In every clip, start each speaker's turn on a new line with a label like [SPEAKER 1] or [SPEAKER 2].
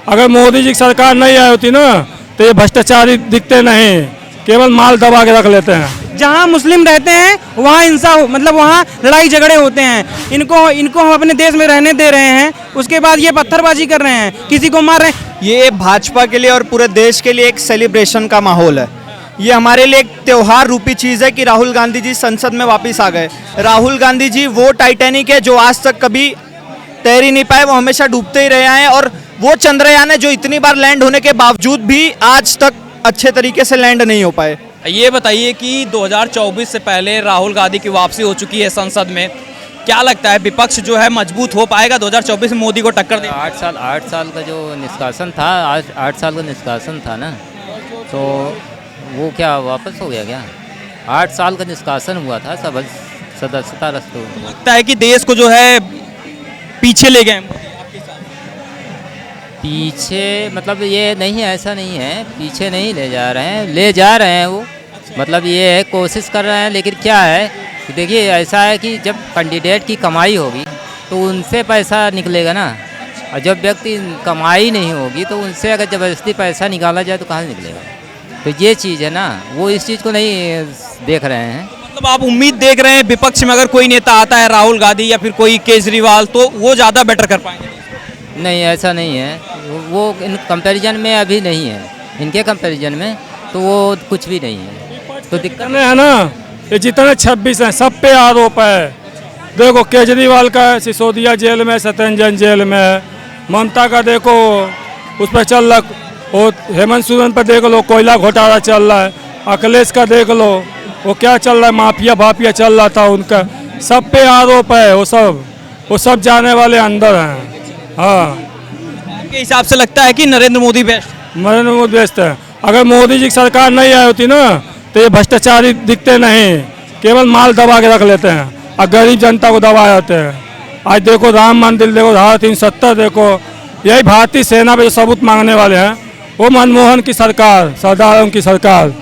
[SPEAKER 1] अगर मोदी जी की सरकार नहीं आई होती ना तो ये भ्रष्टाचारी दिखते नहीं, केवल माल दबा के रख लेते हैं।
[SPEAKER 2] जहाँ मुस्लिम रहते हैं वहाँ हिंसा मतलब वहाँ लड़ाई झगड़े होते हैं। इनको हम अपने देश में रहने दे रहे हैं, उसके बाद ये पत्थरबाजी कर रहे हैं, किसी को मार रहे हैं।
[SPEAKER 3] ये भाजपा के लिए और पूरे देश के लिए एक सेलिब्रेशन का माहौल है। ये हमारे लिए एक त्योहार रूपी चीज़ है कि राहुल गांधी जी संसद में वापस आ गए। राहुल गांधी जी वो टाइटैनिक है जो आज तक कभी तैर ही नहीं पाए, वो हमेशा डूबते ही रहे हैं। और वो चंद्रयान है जो इतनी बार लैंड होने के बावजूद भी आज तक अच्छे तरीके से लैंड नहीं हो पाए।
[SPEAKER 4] ये बताइए कि 2024 से पहले राहुल गांधी की वापसी हो चुकी है संसद में, क्या लगता है विपक्ष जो है मजबूत हो पाएगा 2024 में मोदी को टक्कर दे?
[SPEAKER 5] 8 साल का जो निष्कासन था, आज 8 साल का निष्कासन था ना, तो वो क्या वापस हो गया क्या? 8 साल का निष्कासन हुआ था, सब सदस्यता रद्द हो गई।
[SPEAKER 4] लगता है कि देश को जो है पीछे ले गए।
[SPEAKER 5] पीछे मतलब ये नहीं है, ऐसा नहीं है, पीछे नहीं ले जा रहे हैं, ले जा रहे हैं वो। मतलब ये है कोशिश कर रहे हैं, लेकिन क्या है कि देखिए ऐसा है कि जब कैंडिडेट की कमाई होगी तो उनसे पैसा निकलेगा ना, और जब व्यक्ति कमाई नहीं होगी तो उनसे अगर ज़बरदस्ती पैसा निकाला जाए तो कहाँ से निकलेगा? तो ये चीज़ है ना, वो इस चीज़ को नहीं देख रहे हैं।
[SPEAKER 4] मतलब आप उम्मीद देख रहे हैं विपक्ष में अगर कोई नेता आता है, राहुल गांधी या फिर कोई केजरीवाल, तो वो ज़्यादा बेटर कर पाएंगे?
[SPEAKER 5] नहीं, ऐसा नहीं है, वो इन कंपैरिजन में अभी नहीं है, इनके कंपैरिजन में तो वो कुछ भी नहीं है। तो दिक्कत
[SPEAKER 1] है ना, ये जितने 26 हैं सब पे आरोप है। देखो केजरीवाल का सिसोदिया जेल में, सत्येंद्र जेल में, ममता का देखो उस पर चल रहा, वो हेमंत सोरेन पर देख लो कोयला घोटाला चल रहा है, अखिलेश का देख लो वो क्या चल रहा है, माफिया चल रहा था उनका, सब पे आरोप है। वो सब जाने वाले अंदर हैं। हाँ,
[SPEAKER 4] के हिसाब से लगता है कि नरेंद्र मोदी बेस्ट?
[SPEAKER 1] नरेंद्र मोदी बेस्ट है। अगर मोदी जी की सरकार नहीं आई होती ना तो ये भ्रष्टाचारी दिखते नहीं, केवल माल दबा के रख लेते हैं और गरीब जनता को दबा जाते हैं। आज देखो राम मंदिर देखो, धारा 370 देखो, यही भारतीय सेना पे सबूत मांगने वाले हैं। वो मनमोहन की सरकार, सरदारों की सरकार,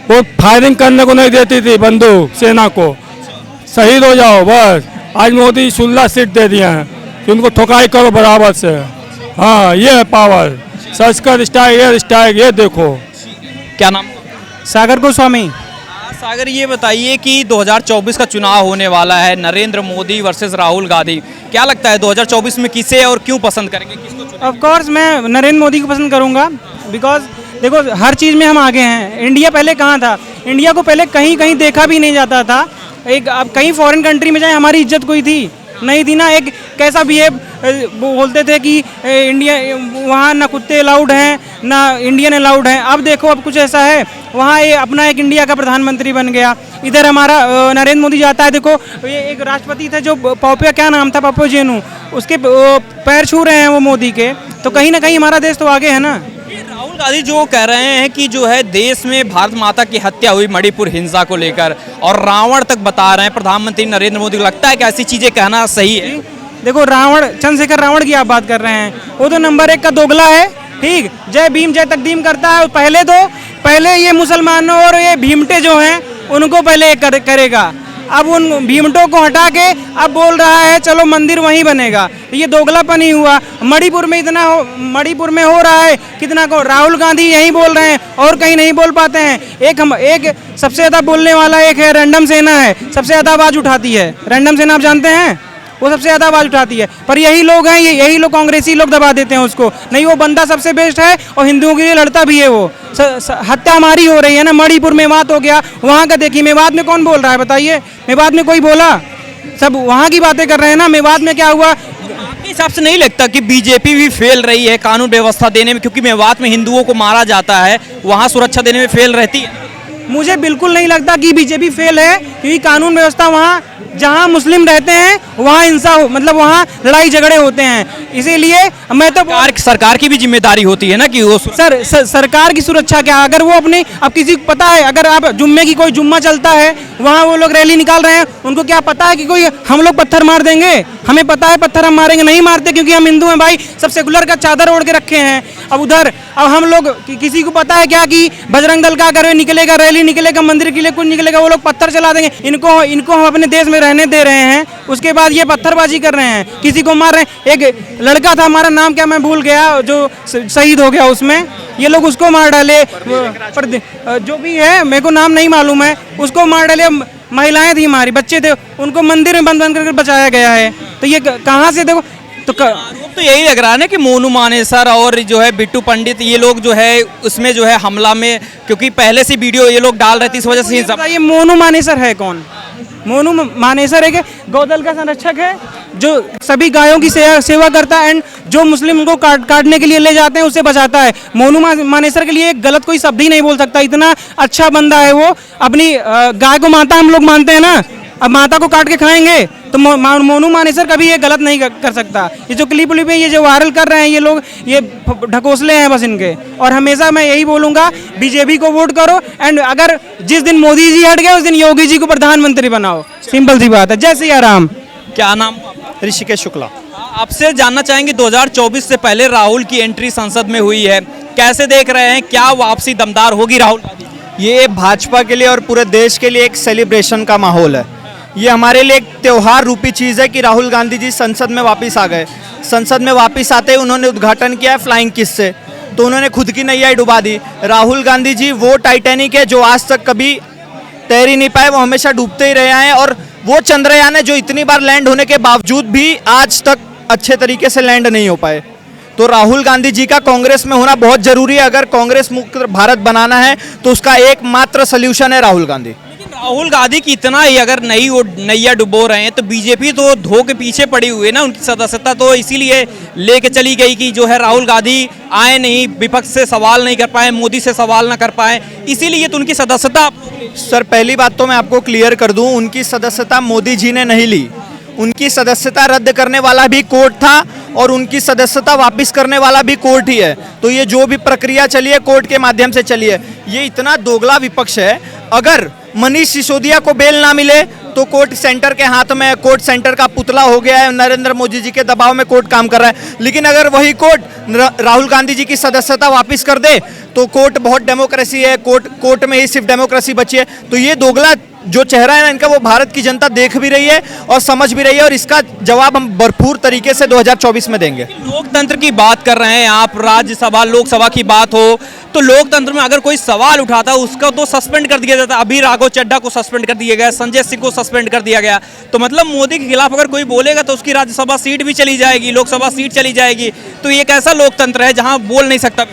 [SPEAKER 1] वो फायरिंग करने को नहीं देती थी बंदूक सेना को, शहीद हो जाओ बस। आज मोदी 16 सीट दे दिए हैं कि उनको ठोकाई करो बराबर से। हाँ, ये है पावर। संस्कृत स्ट्राइक ये देखो।
[SPEAKER 4] क्या नाम?
[SPEAKER 2] सागर गोस्वामी।
[SPEAKER 4] सागर, ये बताइए कि 2024 का चुनाव होने वाला है, नरेंद्र मोदी वर्सेस राहुल गांधी, क्या लगता है 2024 में किसे और क्यों पसंद करेंगे, किसको चुनेंगे?
[SPEAKER 2] ऑफ कोर्स मैं नरेंद्र मोदी को पसंद करूंगा, बिकॉज देखो हर चीज़ में हम आगे हैं। इंडिया पहले कहाँ था? इंडिया को पहले कहीं कहीं देखा भी नहीं जाता था। अब कहीं फॉरेन कंट्री में जाए हमारी इज्जत कोई थी नहीं थी ना। एक कैसा बिहेव बोलते थे कि इंडिया वहाँ ना कुत्ते अलाउड हैं ना इंडियन अलाउड हैं। अब देखो अब कुछ ऐसा है, वहाँ ये अपना एक इंडिया का प्रधानमंत्री बन गया। इधर हमारा नरेंद्र मोदी जाता है, देखो ये एक राष्ट्रपति थे जो पॉपिया, क्या नाम था, पप्पूजेनु, उसके पैर छू रहे हैं वो मोदी के। तो कहीं ना कहीं हमारा देश तो आगे है ना।
[SPEAKER 4] राहुल गांधी जो कह रहे हैं कि जो है देश में भारत माता की हत्या हुई मणिपुर हिंसा को लेकर, और रावण तक बता रहे हैं प्रधानमंत्री नरेंद्र मोदी को, लगता है कि ऐसी चीजें कहना सही है?
[SPEAKER 2] देखो रावण, चंद्रशेखर रावण की आप बात कर रहे हैं, वो तो नंबर 1 का दोगला है। ठीक, जय भीम जय तकदीम करता है। पहले ये मुसलमानों और ये भीमटे जो हैं उनको पहले करेगा। अब उन भीमटों को हटा के अब बोल रहा है चलो मंदिर वहीं बनेगा। ये दोगलापन ही हुआ। मणिपुर में हो रहा है कितना को राहुल गांधी यहीं बोल रहे हैं और कहीं नहीं बोल पाते हैं। एक सबसे ज़्यादा बोलने वाला एक है, रैंडम सेना है, सबसे ज़्यादा आवाज़ उठाती है। रैंडम सेना आप जानते हैं, वो सबसे ज़्यादा आवाज़ उठाती है। पर यही लोग हैं, यही लोग कांग्रेसी लोग दबा देते हैं उसको। नहीं, वो बंदा सबसे बेस्ट है और हिंदुओं के लिए लड़ता भी है। वो हत्या हमारी हो रही है ना, मणिपुर मेवात हो गया, वहाँ का देखिए। मेवात में कौन बोल रहा है बताइए? मेवात में कोई बोला? सब वहाँ की बातें कर रहे हैं ना। मेवात में क्या हुआ?
[SPEAKER 4] आपके हिसाब से नहीं लगता कि बीजेपी भी फेल रही है कानून व्यवस्था देने में? क्योंकि मेवात में हिंदुओं को मारा जाता है, वहाँ सुरक्षा देने में फेल रहती है।
[SPEAKER 2] मुझे बिल्कुल नहीं लगता कि बीजेपी फेल है, क्योंकि कानून व्यवस्था वहाँ जहाँ मुस्लिम रहते हैं वहाँ हिंसा मतलब वहाँ लड़ाई झगड़े होते हैं। इसीलिए मैं तो
[SPEAKER 4] सरकार की भी जिम्मेदारी होती है ना कि वो
[SPEAKER 2] सरकार की सुरक्षा क्या? अगर वो अपने, अब किसी को पता है अगर आप जुम्मे की कोई जुम्मा चलता है, वहाँ वो लोग रैली निकाल रहे हैं, उनको क्या पता है कि कोई हम लोग पत्थर मार देंगे? हमें पता है पत्थर हम मारेंगे, नहीं मारते क्योंकि हम हिंदू हैं भाई, सब सेकुलर का चादर ओढ़ के रखे हैं। अब हम लोग किसी को पता है क्या कि बजरंग दल का अगर निकलेगा, रैली निकलेगा, मंदिर के लिए कुछ निकलेगा, वो लोग पत्थर चला देंगे। इनको हम अपने देश में रहने दे रहे हैं, उसके बाद ये पत्थरबाजी कर रहे हैं, किसी को मार रहे हैं। एक लड़का था, हमारा नाम क्या मैं भूल गया, जो शहीद हो गया, उसमें ये लोग उसको मार डाले, पर जो भी है मेरे को नाम नहीं मालूम है, उसको मार डाले। महिलाएं थी, हमारी बच्चे थे, उनको मंदिर में बंद करके बचाया गया है। तो ये कहाँ से देखो
[SPEAKER 4] आरोप तो यही लग रहा है ना कि मोनू मानेसर और जो है बिट्टू पंडित, ये लोग जो है उसमें जो है हमला में, क्योंकि पहले से वीडियो ये लोग डाल रहे थे, इस वजह से
[SPEAKER 2] ये मोनू मानेसर है कौन? मोनू मानेसर है कि गौदल का संरक्षक है, जो सभी गायों की सेवा करता है, एंड जो मुस्लिम उनको काटने के लिए ले जाते हैं उससे बचाता है। मोनू मानेसर के लिए एक गलत कोई शब्द ही नहीं बोल सकता, इतना अच्छा बंदा है वो। अपनी गाय को माता हम लोग मानते हैं ना, अब माता को काट के खाएंगे तो मोनू मानेसर कभी ये गलत नहीं कर सकता। ये जो क्लिप है, ये जो वायरल कर रहे हैं ये लोग, ये ढकोसले हैं बस इनके। और हमेशा मैं यही बोलूंगा, बीजेपी को वोट करो, एंड अगर जिस दिन मोदी जी हट गए उस दिन योगी जी को प्रधानमंत्री बनाओ, सिंपल सी बात है। जय सिया राम।
[SPEAKER 4] क्या नाम?
[SPEAKER 3] ऋषिकेश शुक्ला।
[SPEAKER 4] आपसे जानना चाहेंगे 2024 से पहले राहुल की एंट्री संसद में हुई है, कैसे देख रहे हैं, क्या वापसी दमदार होगी राहुल गांधी?
[SPEAKER 3] ये भाजपा के लिए और पूरे देश के लिए एक सेलिब्रेशन का माहौल है। ये हमारे लिए एक त्योहार रूपी चीज़ है कि राहुल गांधी जी संसद में वापस आ गए। संसद में वापस आते ही उन्होंने उद्घाटन किया है फ्लाइंग किस से, तो उन्होंने खुद की नैया डुबा दी। राहुल गांधी जी वो टाइटैनिक है जो आज तक कभी तैर ही नहीं पाए, वो हमेशा डूबते ही रहे हैं। और वो चंद्रयान है जो इतनी बार लैंड होने के बावजूद भी आज तक अच्छे तरीके से लैंड नहीं हो पाए। तो राहुल गांधी जी का कांग्रेस में होना बहुत जरूरी है। अगर कांग्रेस मुक्त भारत बनाना है तो उसका एकमात्र सोल्यूशन है राहुल गांधी।
[SPEAKER 4] राहुल गांधी की इतना ही अगर नैया डुबो रहे हैं तो बीजेपी तो धो के पीछे पड़ी हुई है ना, उनकी सदस्यता तो इसीलिए लेके चली गई कि जो है राहुल गांधी आए नहीं, विपक्ष से सवाल नहीं कर पाए, मोदी से सवाल ना कर पाए, इसीलिए तो उनकी सदस्यता।
[SPEAKER 3] सर पहली बात तो मैं आपको क्लियर कर दूं, उनकी सदस्यता मोदी जी ने नहीं ली। उनकी सदस्यता रद्द करने वाला भी कोर्ट था और उनकी सदस्यता वापस करने वाला भी कोर्ट ही है। तो ये जो भी प्रक्रिया चली है कोर्ट के माध्यम से चली है। ये इतना दोगला विपक्ष है, अगर मनीष सिसोदिया को बेल ना मिले तो कोर्ट सेंटर के हाथ में, कोर्ट सेंटर का पुतला हो गया है, नरेंद्र मोदी जी के दबाव में कोर्ट काम कर रहा है। लेकिन अगर वही कोर्ट राहुल गांधी जी की सदस्यता वापस कर दे तो कोर्ट बहुत डेमोक्रेसी है, कोर्ट में ही सिर्फ डेमोक्रेसी बची है। तो ये दोगला जो चेहरा है ना इनका, वो भारत की जनता देख भी रही है और समझ भी रही है, और इसका जवाब हम भरपूर तरीके से 2024 में देंगे।
[SPEAKER 4] लोकतंत्र की बात कर रहे हैं आप, राज्यसभा लोकसभा की बात हो तो लोकतंत्र में अगर कोई सवाल उठाता है उसका तो सस्पेंड कर दिया जाता है। अभी राघव चड्ढा को सस्पेंड कर दिया गया, संजय सिंह को सस्पेंड कर दिया गया। तो मतलब मोदी के खिलाफ अगर कोई बोलेगा तो उसकी राज्यसभा सीट भी चली जाएगी, लोकसभा सीट चली जाएगी। तो ये एक ऐसा लोकतंत्र है जहां बोल नहीं सकता।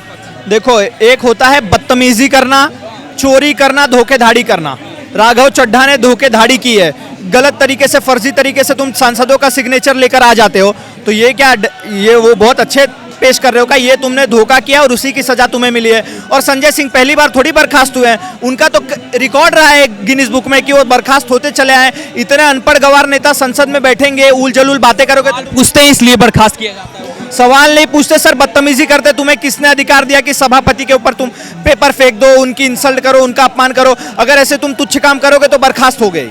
[SPEAKER 3] देखो, एक होता है बदतमीजी करना, चोरी करना, धोखेधाड़ी करना। राघव चड्ढा ने धोखेधाड़ी की है, गलत तरीके से, फर्जी तरीके से तुम सांसदों का सिग्नेचर लेकर आ जाते हो। तो ये क्या, ये वो बहुत अच्छे पेश कर रहे हो का, ये तुमने धोखा किया और उसी की सजा तुम्हें मिली है। और संजय सिंह पहली बार थोड़ी बर्खास्त हुए हैं, उनका तो रिकॉर्ड रहा है गिनीज बुक में कि वो बर्खास्त होते चले आए। इतने अनपढ़ गवार नेता संसद में बैठेंगे, उल जलूल बातें करोगे तो
[SPEAKER 4] पूछते हैं इसलिए बर्खास्त किया जाता है।
[SPEAKER 3] सवाल नहीं पूछते सर, बदतमीजी करते। तुम्हें किसने अधिकार दिया कि सभापति के ऊपर तुम पेपर फेंक दो, उनकी इंसल्ट करो, उनका अपमान करो? अगर ऐसे तुम तुच्छ काम करोगे तो बर्खास्त हो गए।